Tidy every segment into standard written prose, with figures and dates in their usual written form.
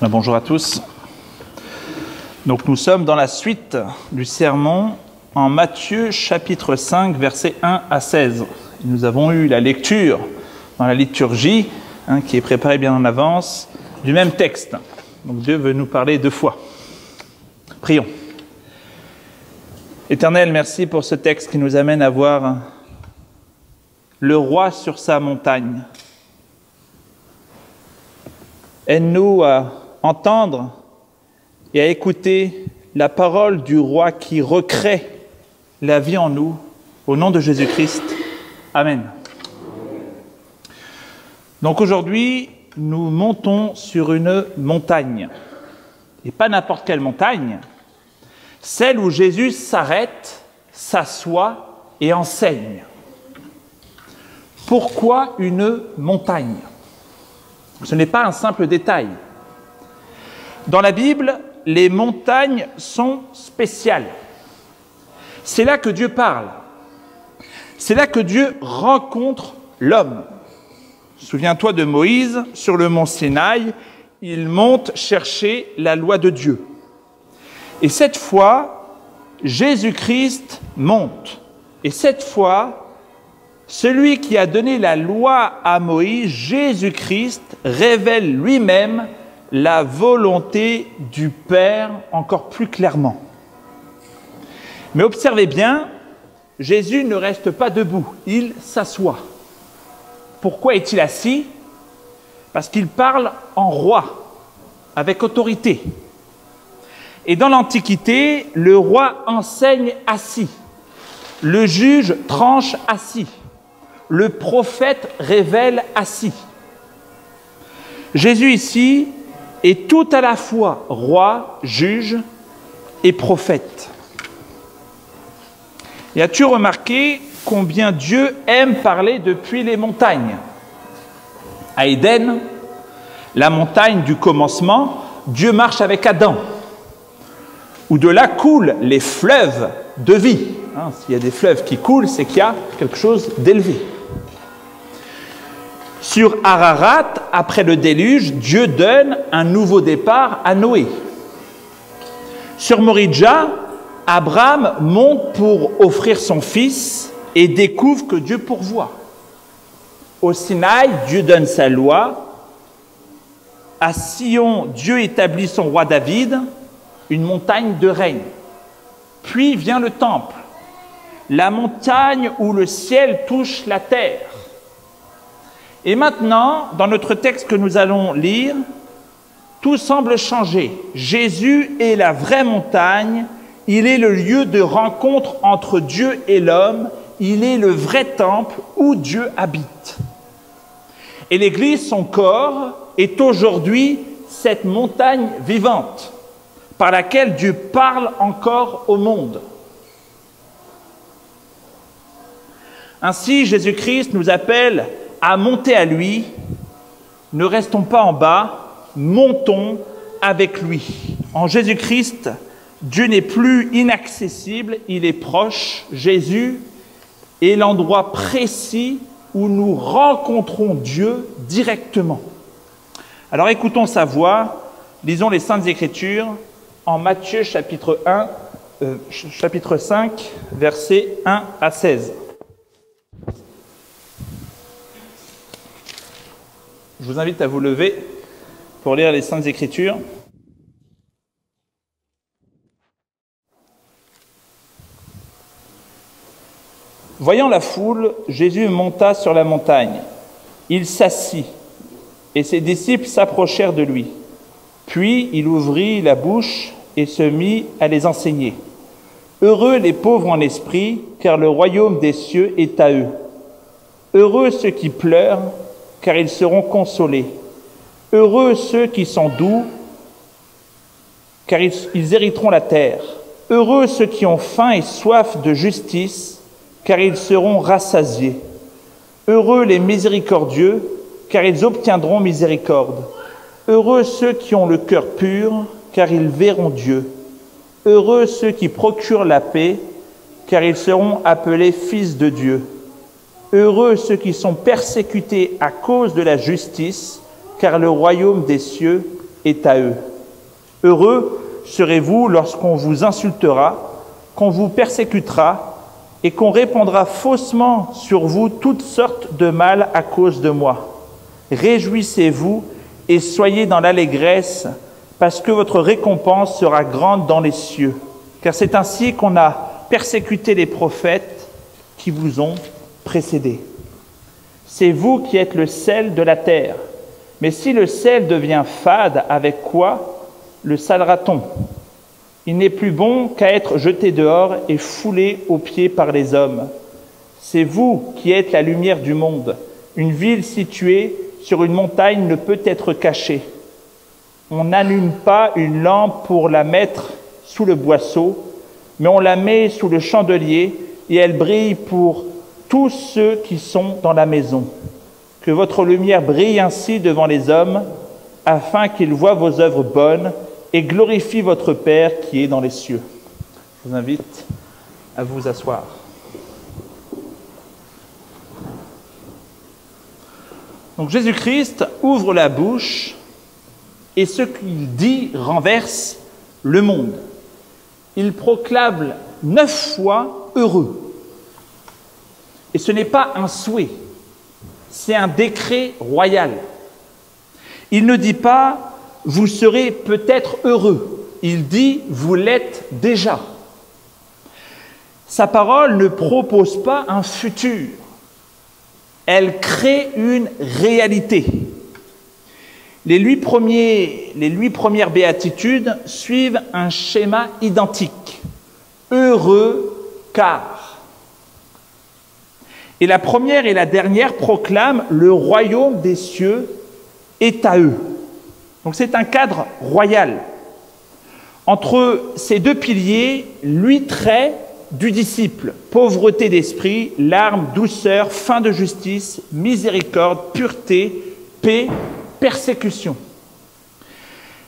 Bonjour à tous. Donc nous sommes dans la suite du sermon en Matthieu chapitre 5 versets 1 à 16. Nous avons eu la lecture dans la liturgie qui est préparée bien en avance du même texte. Donc Dieu veut nous parler deux fois. Prions. Éternel, merci pour ce texte qui nous amène à voir le roi sur sa montagne. Aide-nous à entendre et à écouter la parole du roi qui recrée la vie en nous, au nom de Jésus-Christ. Amen. Donc aujourd'hui, nous montons sur une montagne. Et pas n'importe quelle montagne, celle où Jésus s'arrête, s'assoit et enseigne. Pourquoi une montagne ? Ce n'est pas un simple détail. Dans la Bible, les montagnes sont spéciales. C'est là que Dieu parle. C'est là que Dieu rencontre l'homme. Souviens-toi de Moïse, sur le mont Sinaï, il monte chercher la loi de Dieu. Et cette fois, Jésus-Christ monte. Et cette fois, celui qui a donné la loi à Moïse, Jésus-Christ, révèle lui-même la volonté du Père encore plus clairement. Mais observez bien, Jésus ne reste pas debout, il s'assoit. Pourquoi est-il assis ? Parce qu'il parle en roi, avec autorité. Et dans l'Antiquité, le roi enseigne assis, le juge tranche assis, le prophète révèle assis. Jésus ici est tout à la fois roi, juge et prophète. Et as-tu remarqué combien Dieu aime parler depuis les montagnes ? À Éden, la montagne du commencement, Dieu marche avec Adam, où de là coulent les fleuves de vie. S'il y a des fleuves qui coulent, c'est qu'il y a quelque chose d'élevé. Sur Ararat, après le déluge, Dieu donne un nouveau départ à Noé. Sur Moridja, Abraham monte pour offrir son fils et découvre que Dieu pourvoit. Au Sinaï, Dieu donne sa loi. À Sion, Dieu établit son roi David, une montagne de règne. Puis vient le temple, la montagne où le ciel touche la terre. Et maintenant, dans notre texte que nous allons lire, tout semble changer. Jésus est la vraie montagne, il est le lieu de rencontre entre Dieu et l'homme, il est le vrai temple où Dieu habite. Et l'Église, son corps, est aujourd'hui cette montagne vivante par laquelle Dieu parle encore au monde. Ainsi, Jésus-Christ nous appelle à monter à lui. Ne restons pas en bas, montons avec lui. En Jésus-Christ, Dieu n'est plus inaccessible, il est proche. Jésus est l'endroit précis où nous rencontrons Dieu directement. Alors écoutons sa voix, lisons les Saintes Écritures en Matthieu chapitre 5, versets 1 à 16. Je vous invite à vous lever pour lire les Saintes Écritures. Voyant la foule, Jésus monta sur la montagne. Il s'assit, et ses disciples s'approchèrent de lui. Puis il ouvrit la bouche et se mit à les enseigner. Heureux les pauvres en esprit, car le royaume des cieux est à eux. Heureux ceux qui pleurent, car ils seront consolés. Heureux ceux qui sont doux, car ils hériteront la terre. Heureux ceux qui ont faim et soif de justice, car ils seront rassasiés. Heureux les miséricordieux, car ils obtiendront miséricorde. Heureux ceux qui ont le cœur pur, car ils verront Dieu. Heureux ceux qui procurent la paix, car ils seront appelés fils de Dieu. Heureux ceux qui sont persécutés à cause de la justice, car le royaume des cieux est à eux. Heureux serez-vous lorsqu'on vous insultera, qu'on vous persécutera et qu'on répandra faussement sur vous toutes sortes de mal à cause de moi. Réjouissez-vous et soyez dans l'allégresse, parce que votre récompense sera grande dans les cieux. Car c'est ainsi qu'on a persécuté les prophètes qui vous ont précédés. C'est vous qui êtes le sel de la terre. Mais si le sel devient fade, avec quoi le salera-t-on? Il n'est plus bon qu'à être jeté dehors et foulé aux pieds par les hommes. C'est vous qui êtes la lumière du monde. Une ville située sur une montagne ne peut être cachée. On n'allume pas une lampe pour la mettre sous le boisseau, mais on la met sous le chandelier et elle brille pour tous ceux qui sont dans la maison. Que votre lumière brille ainsi devant les hommes, afin qu'ils voient vos œuvres bonnes et glorifient votre Père qui est dans les cieux. Je vous invite à vous asseoir. Donc Jésus-Christ ouvre la bouche et ce qu'il dit renverse le monde. Il proclame 9 fois heureux. Et ce n'est pas un souhait, c'est un décret royal. Il ne dit pas « vous serez peut-être heureux », il dit « vous l'êtes déjà ». Sa parole ne propose pas un futur, elle crée une réalité. Les 8 premières béatitudes suivent un schéma identique. Heureux car. Et la première et la dernière proclament le royaume des cieux est à eux. Donc c'est un cadre royal. Entre ces deux piliers, 8 traits du disciple: pauvreté d'esprit, larmes, douceur, fin de justice, miséricorde, pureté, paix, persécution.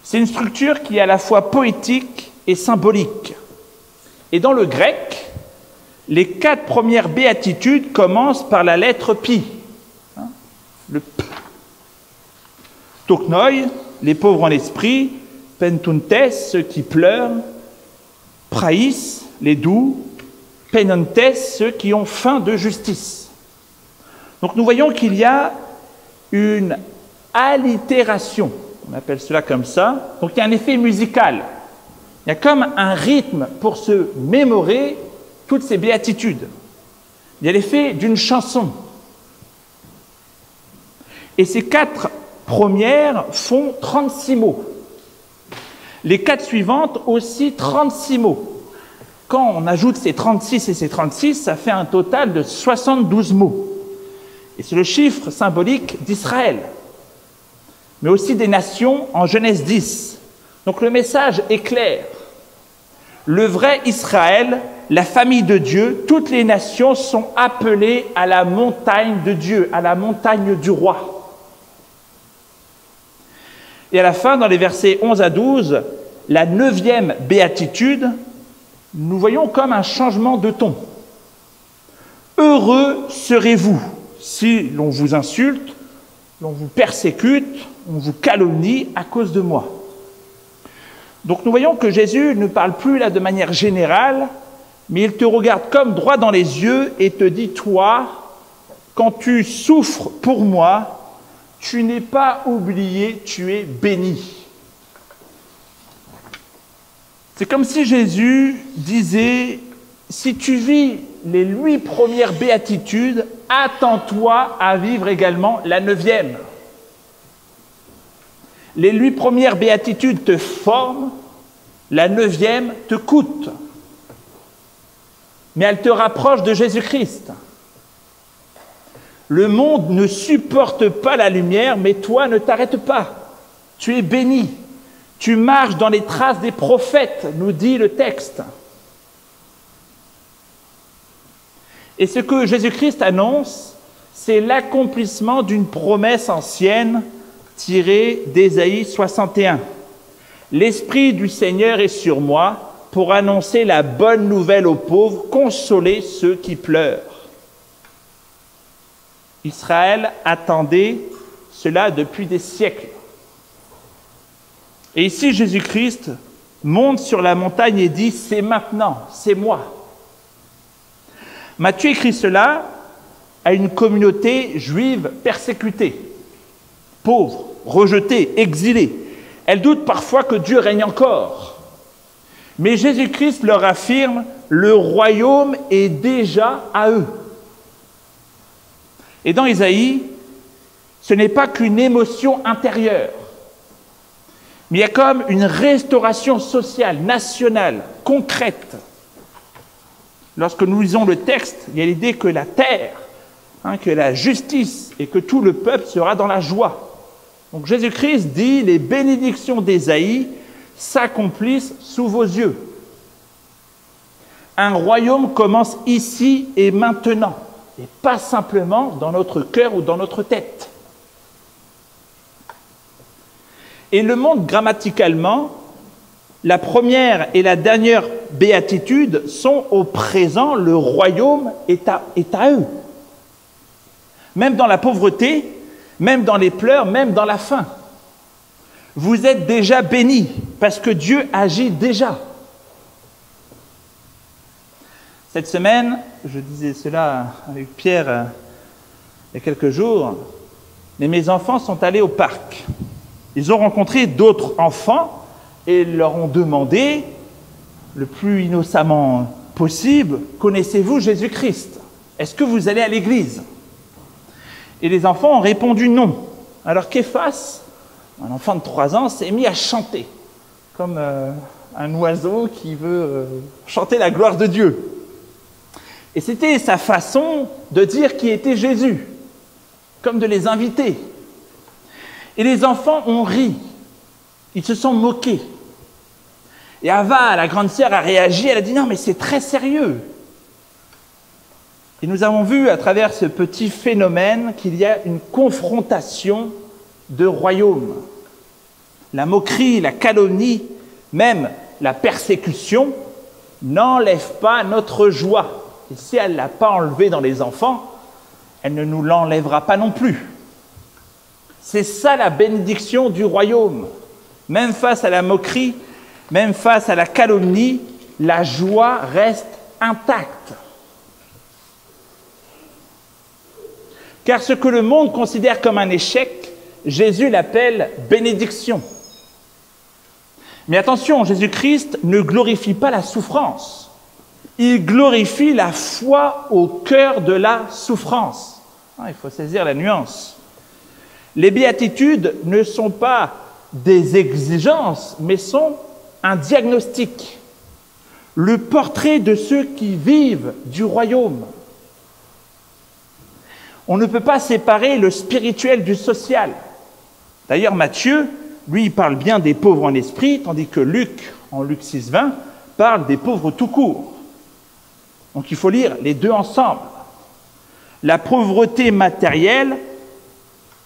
C'est une structure qui est à la fois poétique et symbolique. Et dans le grec, les 4 premières béatitudes commencent par la lettre pi. Le p. Toknoi, les pauvres en esprit, pentuntes, ceux qui pleurent, praïs, les doux, penantes, ceux qui ont faim de justice. Donc nous voyons qu'il y a une allitération, on appelle cela comme ça, donc il y a un effet musical. Il y a comme un rythme pour se mémorer toutes ces béatitudes. Il y a l'effet d'une chanson. Et ces 4 premières font 36 mots. Les 4 suivantes aussi 36 mots. Quand on ajoute ces 36 et ces 36, ça fait un total de 72 mots. Et c'est le chiffre symbolique d'Israël, mais aussi des nations en Genèse 10. Donc le message est clair. Le vrai Israël, la famille de Dieu, toutes les nations sont appelées à la montagne de Dieu, à la montagne du roi. Et à la fin, dans les versets 11 à 12, la 9e béatitude, nous voyons comme un changement de ton. Heureux serez-vous si l'on vous insulte, l'on vous persécute, on vous calomnie à cause de moi. Donc nous voyons que Jésus ne parle plus là de manière générale, mais il te regarde comme droit dans les yeux et te dit, toi, quand tu souffres pour moi, tu n'es pas oublié, tu es béni. C'est comme si Jésus disait, si tu vis les 8 premières béatitudes, attends-toi à vivre également la 9e. Les 8 premières béatitudes te forment, la 9e te coûte. Mais elle te rapproche de Jésus-Christ. Le monde ne supporte pas la lumière, mais toi ne t'arrête pas. Tu es béni. Tu marches dans les traces des prophètes, nous dit le texte. Et ce que Jésus-Christ annonce, c'est l'accomplissement d'une promesse ancienne tirée d'Ésaïe 61. L'Esprit du Seigneur est sur moi pour annoncer la bonne nouvelle aux pauvres, consoler ceux qui pleurent. Israël attendait cela depuis des siècles. Et ici, Jésus-Christ monte sur la montagne et dit « C'est maintenant, c'est moi ». Matthieu écrit cela à une communauté juive persécutée, pauvre, rejetée, exilée. Elle doute parfois que Dieu règne encore. Mais Jésus-Christ leur affirme « Le royaume est déjà à eux ». Et dans Isaïe, ce n'est pas qu'une émotion intérieure, mais il y a comme une restauration sociale, nationale, concrète. Lorsque nous lisons le texte, il y a l'idée que la terre, que la justice et que tout le peuple sera dans la joie. Donc Jésus-Christ dit « Les bénédictions d'Ésaïe s'accomplissent sous vos yeux ». Un royaume commence ici et maintenant, et pas simplement dans notre cœur ou dans notre tête. Et le monde grammaticalement, la première et la dernière béatitude sont au présent, le royaume est à eux. Même dans la pauvreté, même dans les pleurs, même dans la faim. Vous êtes déjà bénis parce que Dieu agit déjà. Cette semaine, je disais cela avec Pierre il y a quelques jours, mais mes enfants sont allés au parc. Ils ont rencontré d'autres enfants et leur ont demandé, le plus innocemment possible, « Connaissez-vous Jésus-Christ? Est-ce que vous allez à l'église ?» Et les enfants ont répondu non. Alors qu'Éphas, un enfant de 3 ans, s'est mis à chanter, comme un oiseau qui veut chanter la gloire de Dieu. Et c'était sa façon de dire qui était Jésus, comme de les inviter. Et les enfants ont ri, ils se sont moqués. Et Ava, la grande sœur, a réagi, elle a dit « Non, mais c'est très sérieux ». Et nous avons vu à travers ce petit phénomène qu'il y a une confrontation de royaumes. La moquerie, la calomnie, même la persécution n'enlèvent pas notre joie. Et si elle ne l'a pas enlevé dans les enfants, elle ne nous l'enlèvera pas non plus. C'est ça la bénédiction du royaume. Même face à la moquerie, même face à la calomnie, la joie reste intacte. Car ce que le monde considère comme un échec, Jésus l'appelle bénédiction. Mais attention, Jésus-Christ ne glorifie pas la souffrance. Il glorifie la foi au cœur de la souffrance. Il faut saisir la nuance. Les béatitudes ne sont pas des exigences, mais sont un diagnostic. Le portrait de ceux qui vivent du royaume. On ne peut pas séparer le spirituel du social. D'ailleurs, Matthieu, lui, il parle bien des pauvres en esprit, tandis que Luc, en Luc 6,20, parle des pauvres tout court. Donc il faut lire les deux ensemble. La pauvreté matérielle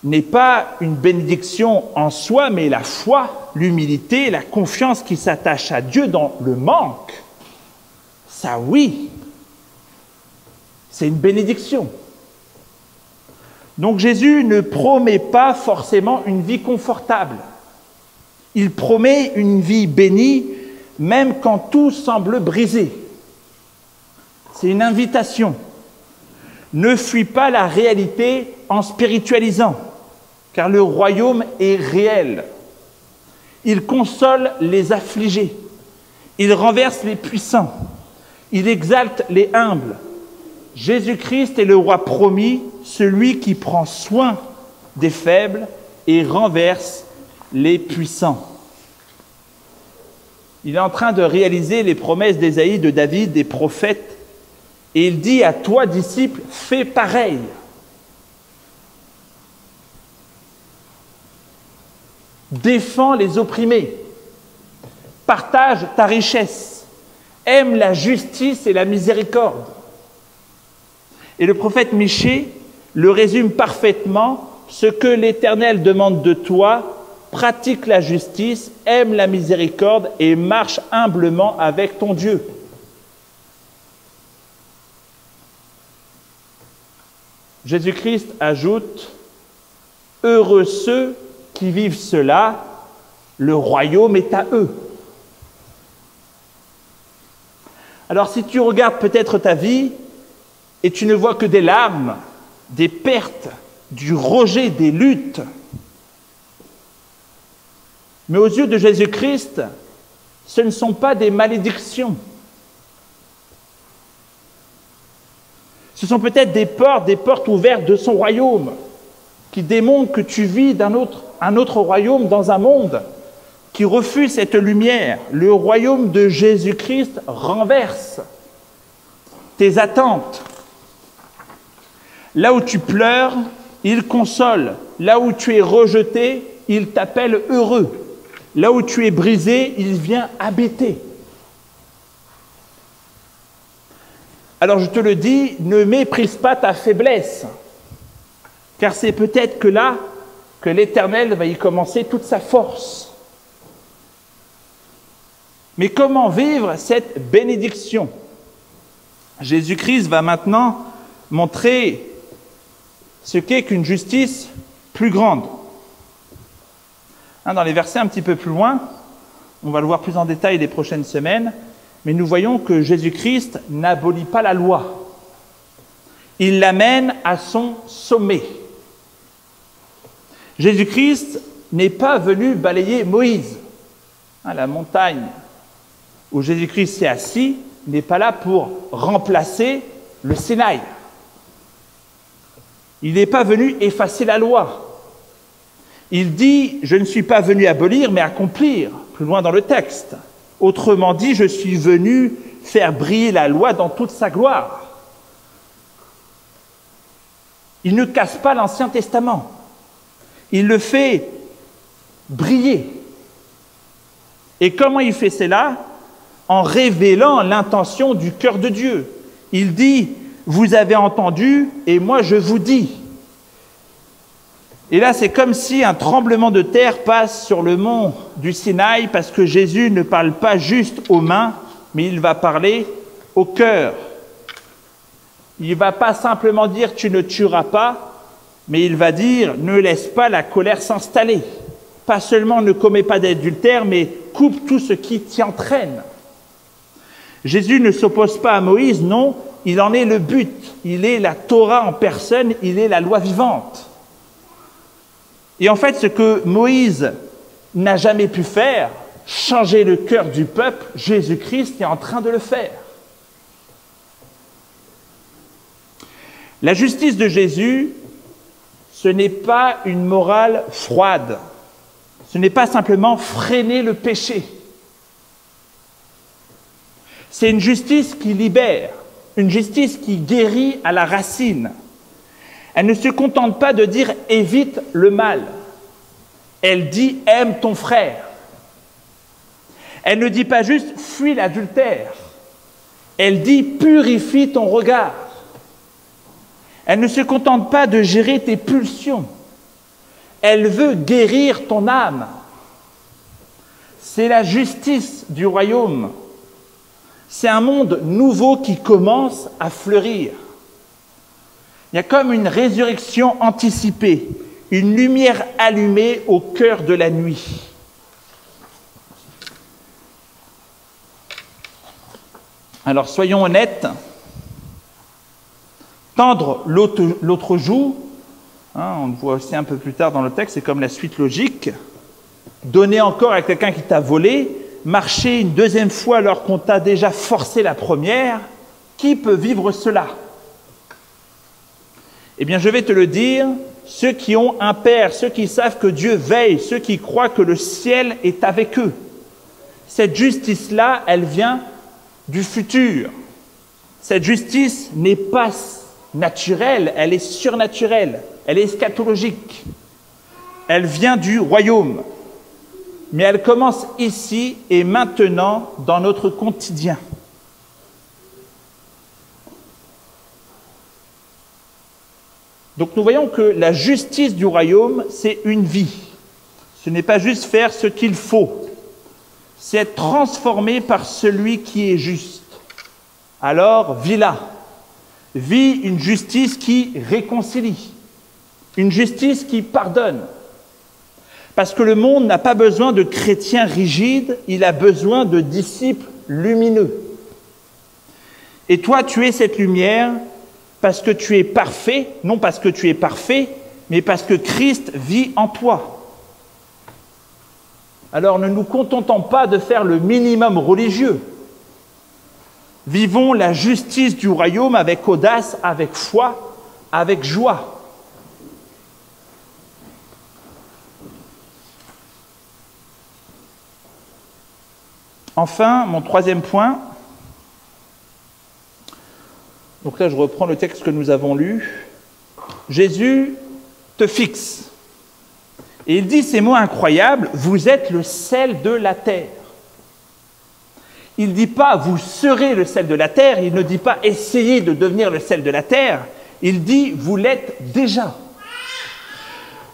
n'est pas une bénédiction en soi, mais la foi, l'humilité, la confiance qui s'attache à Dieu dans le manque. Ça, oui, c'est une bénédiction. Donc Jésus ne promet pas forcément une vie confortable. Il promet une vie bénie, même quand tout semble brisé. C'est une invitation. Ne fuis pas la réalité en spiritualisant, car le royaume est réel. Il console les affligés. Il renverse les puissants. Il exalte les humbles. Jésus-Christ est le roi promis, celui qui prend soin des faibles et renverse les puissants. Il est en train de réaliser les promesses d'Ésaïe, de David, des prophètes, et il dit à toi, disciple, fais pareil. Défends les opprimés, partage ta richesse, aime la justice et la miséricorde. Et le prophète Michée le résume parfaitement, ce que l'Éternel demande de toi, pratique la justice, aime la miséricorde et marche humblement avec ton Dieu. Jésus-Christ ajoute « Heureux ceux qui vivent cela, Le royaume est à eux. Alors si tu regardes peut-être ta vie et tu ne vois que des larmes, des pertes, du rejet, des luttes, mais aux yeux de Jésus-Christ, ce ne sont pas des malédictions. Ce sont peut-être des portes ouvertes de son royaume, qui démontrent que tu vis un autre royaume dans un monde qui refuse cette lumière. Le royaume de Jésus-Christ renverse tes attentes. Là où tu pleures, il console. Là où tu es rejeté, il t'appelle heureux. Là où tu es brisé, il vient habiter. Alors je te le dis, ne méprise pas ta faiblesse, car c'est peut-être que là que l'Éternel va y commencer toute sa force. Mais comment vivre cette bénédiction? Jésus-Christ va maintenant montrer ce qu'est qu'une justice plus grande. Dans les versets un petit peu plus loin, on va le voir plus en détail les prochaines semaines, mais nous voyons que Jésus-Christ n'abolit pas la loi. Il l'amène à son sommet. Jésus-Christ n'est pas venu balayer Moïse. La montagne où Jésus-Christ s'est assis n'est pas là pour remplacer le Sinaï. Il n'est pas venu effacer la loi. Il dit « Je ne suis pas venu abolir, mais accomplir », plus loin dans le texte. Autrement dit, je suis venu faire briller la loi dans toute sa gloire. Il ne casse pas l'Ancien Testament. Il le fait briller. Et comment il fait cela? En révélant l'intention du cœur de Dieu. Il dit, vous avez entendu et moi je vous dis. Et là, c'est comme si un tremblement de terre passe sur le mont du Sinaï parce que Jésus ne parle pas juste aux mains, mais il va parler au cœur. Il ne va pas simplement dire « tu ne tueras pas », mais il va dire « ne laisse pas la colère s'installer ». Pas seulement ne commets pas d'adultère, mais coupe tout ce qui t'y entraîne. Jésus ne s'oppose pas à Moïse, non, il en est le but. Il est la Torah en personne, il est la loi vivante. Et en fait, ce que Moïse n'a jamais pu faire, changer le cœur du peuple, Jésus-Christ est en train de le faire. La justice de Jésus, ce n'est pas une morale froide. Ce n'est pas simplement freiner le péché. C'est une justice qui libère, une justice qui guérit à la racine. Elle ne se contente pas de dire « évite le mal ». Elle dit « aime ton frère ». Elle ne dit pas juste « fuis l'adultère ». Elle dit « purifie ton regard ». Elle ne se contente pas de gérer tes pulsions. Elle veut guérir ton âme. C'est la justice du royaume. C'est un monde nouveau qui commence à fleurir. Il y a comme une résurrection anticipée, une lumière allumée au cœur de la nuit. Alors soyons honnêtes, tendre l'autre joue, on le voit aussi un peu plus tard dans le texte, c'est comme la suite logique, donner encore à quelqu'un qui t'a volé, marcher une deuxième fois alors qu'on t'a déjà forcé la première, qui peut vivre cela? Eh bien, je vais te le dire, ceux qui ont un Père, ceux qui savent que Dieu veille, ceux qui croient que le ciel est avec eux. Cette justice-là, elle vient du futur. Cette justice n'est pas naturelle, elle est surnaturelle, elle est eschatologique. Elle vient du royaume. Mais elle commence ici et maintenant dans notre quotidien. Donc nous voyons que la justice du royaume, c'est une vie. Ce n'est pas juste faire ce qu'il faut. C'est être transformé par celui qui est juste. Alors, vis-la. Vis une justice qui réconcilie. Une justice qui pardonne. Parce que le monde n'a pas besoin de chrétiens rigides, il a besoin de disciples lumineux. Et toi, tu es cette lumière parce que tu es parfait, non parce que tu es parfait, mais parce que Christ vit en toi. Alors ne nous contentons pas de faire le minimum religieux. Vivons la justice du royaume avec audace, avec foi, avec joie. Enfin, mon troisième point, donc là je reprends le texte que nous avons lu, Jésus te fixe. Et il dit ces mots incroyables, vous êtes le sel de la terre. Il ne dit pas vous serez le sel de la terre, il ne dit pas essayez de devenir le sel de la terre, il dit vous l'êtes déjà.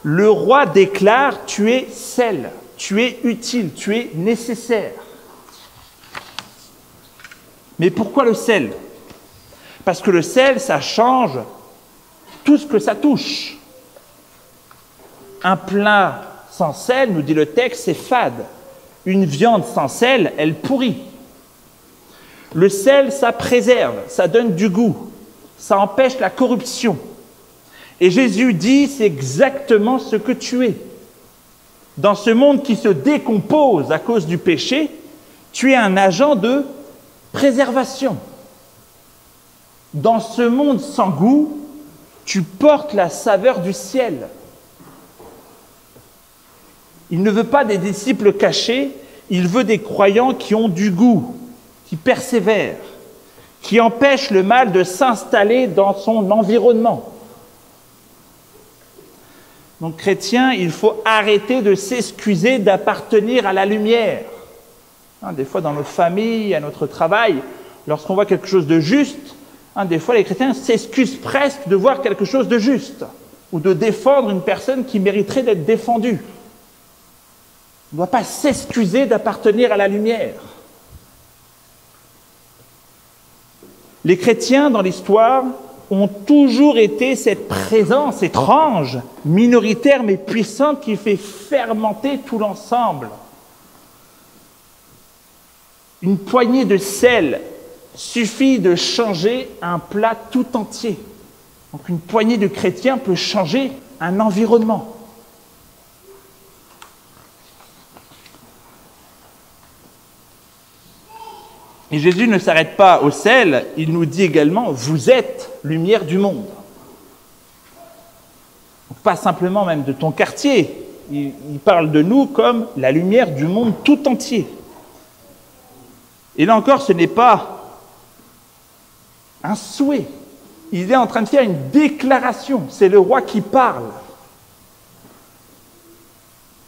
Le roi déclare tu es sel, tu es utile, tu es nécessaire. Mais pourquoi le sel? Parce que le sel, ça change tout ce que ça touche. Un plat sans sel, nous dit le texte, c'est fade. Une viande sans sel, elle pourrit. Le sel, ça préserve, ça donne du goût, ça empêche la corruption. Et Jésus dit, c'est exactement ce que tu es. Dans ce monde qui se décompose à cause du péché, tu es un agent de préservation. Dans ce monde sans goût, tu portes la saveur du ciel. Il ne veut pas des disciples cachés, il veut des croyants qui ont du goût, qui persévèrent, qui empêchent le mal de s'installer dans son environnement. Donc, chrétien, il faut arrêter de s'excuser d'appartenir à la lumière. Des fois, dans nos familles, à notre travail, lorsqu'on voit quelque chose de juste, des fois, les chrétiens s'excusent presque de voir quelque chose de juste ou de défendre une personne qui mériterait d'être défendue. On ne doit pas s'excuser d'appartenir à la lumière. Les chrétiens, dans l'histoire, ont toujours été cette présence étrange, minoritaire mais puissante, qui fait fermenter tout l'ensemble. Une poignée de sel suffit de changer un plat tout entier. Donc une poignée de chrétiens peut changer un environnement. Et Jésus ne s'arrête pas au sel, il nous dit également « Vous êtes lumière du monde ». Pas simplement même de ton quartier, il parle de nous comme la lumière du monde tout entier. Et là encore, ce n'est pas un souhait. Il est en train de faire une déclaration. C'est le roi qui parle.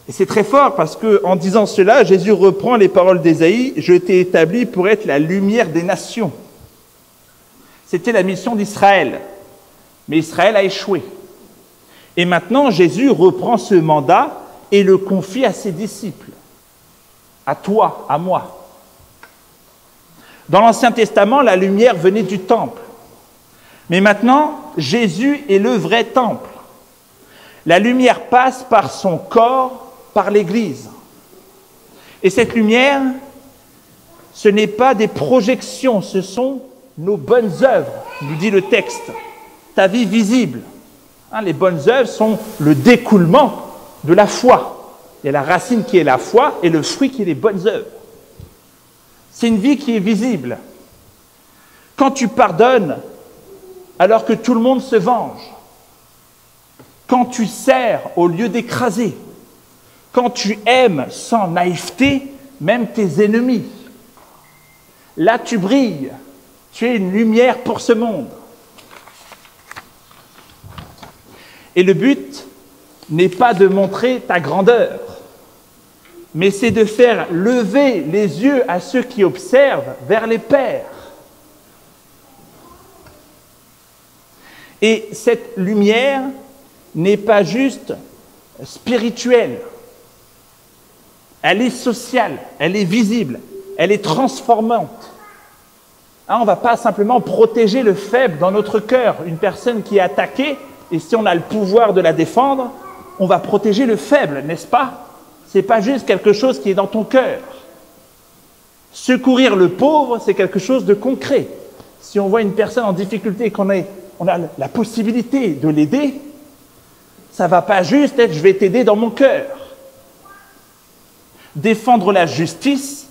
Et c'est très fort parce qu'en disant cela, Jésus reprend les paroles d'Ésaïe « Je t'ai établi pour être la lumière des nations ». C'était la mission d'Israël. Mais Israël a échoué. Et maintenant, Jésus reprend ce mandat et le confie à ses disciples. À toi, à moi. Dans l'Ancien Testament, la lumière venait du temple. Mais maintenant, Jésus est le vrai temple. La lumière passe par son corps, par l'Église. Et cette lumière, ce n'est pas des projections, ce sont nos bonnes œuvres, nous dit le texte. Ta vie visible. Les bonnes œuvres sont le découlement de la foi. Il y a la racine qui est la foi et le fruit qui est les bonnes œuvres. C'est une vie qui est visible. Quand tu pardonnes, alors que tout le monde se venge. Quand tu sers au lieu d'écraser. Quand tu aimes sans naïveté, même tes ennemis. Là, tu brilles. Tu es une lumière pour ce monde. Et le but n'est pas de montrer ta grandeur, mais c'est de faire lever les yeux à ceux qui observent vers les pairs. Et cette lumière n'est pas juste spirituelle, elle est sociale, elle est visible, elle est transformante. On ne va pas simplement protéger le faible dans notre cœur, une personne qui est attaquée, et si on a le pouvoir de la défendre, on va protéger le faible, n'est-ce pas? Ce n'est pas juste quelque chose qui est dans ton cœur. Secourir le pauvre, c'est quelque chose de concret. Si on voit une personne en difficulté et qu'on a la possibilité de l'aider, ça ne va pas juste être « je vais t'aider dans mon cœur ». Défendre la justice,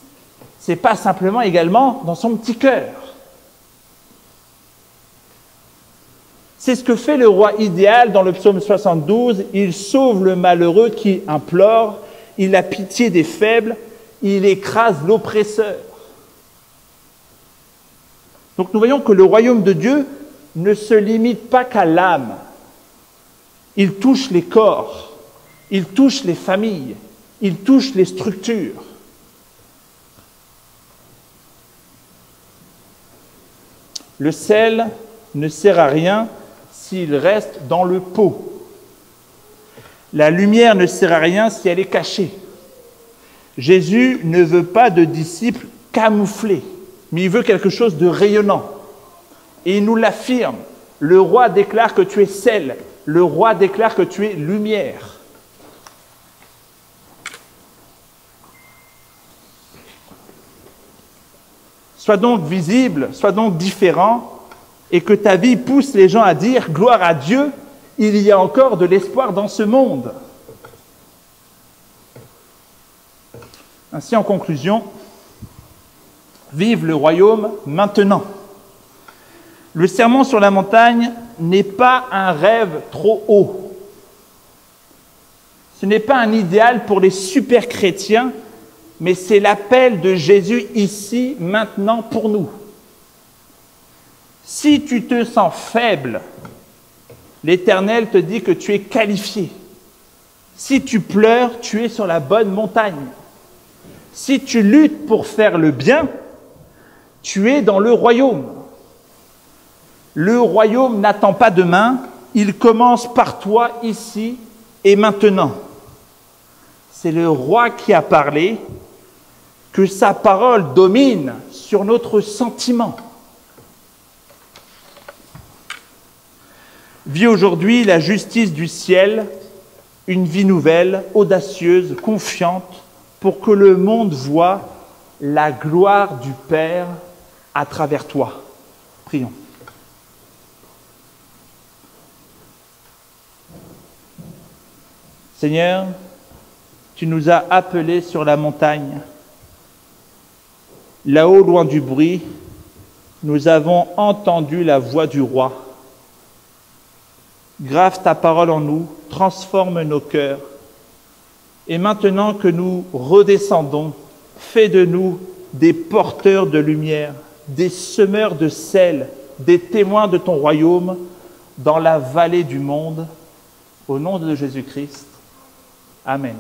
ce n'est pas simplement également dans son petit cœur. C'est ce que fait le roi idéal dans le psaume 72. Il sauve le malheureux qui implore, il a pitié des faibles, il écrase l'oppresseur. Donc nous voyons que le royaume de Dieu ne se limite pas qu'à l'âme. Il touche les corps, il touche les familles, il touche les structures. Le sel ne sert à rien s'il reste dans le pot. La lumière ne sert à rien si elle est cachée. Jésus ne veut pas de disciples camouflés, mais il veut quelque chose de rayonnant. Et il nous l'affirme. Le roi déclare que tu es sel. Le roi déclare que tu es lumière. Sois donc visible, sois donc différent, et que ta vie pousse les gens à dire « Gloire à Dieu, il y a encore de l'espoir dans ce monde ». Ainsi, en conclusion, vive le royaume maintenant. Le sermon sur la montagne n'est pas un rêve trop haut. Ce n'est pas un idéal pour les super chrétiens, mais c'est l'appel de Jésus ici, maintenant, pour nous. Si tu te sens faible, l'Éternel te dit que tu es qualifié. Si tu pleures, tu es sur la bonne montagne. Si tu luttes pour faire le bien, tu es dans le royaume. Le royaume n'attend pas demain, il commence par toi ici et maintenant. C'est le roi qui a parlé, que sa parole domine sur notre sentiment. Vis aujourd'hui la justice du ciel, une vie nouvelle, audacieuse, confiante, pour que le monde voie la gloire du Père à travers toi. Prions. Seigneur, tu nous as appelés sur la montagne. Là-haut, loin du bruit, nous avons entendu la voix du roi. Grave ta parole en nous, transforme nos cœurs. Et maintenant que nous redescendons, fais de nous des porteurs de lumière, des semeurs de sel, des témoins de ton royaume dans la vallée du monde. Au nom de Jésus-Christ. Amen.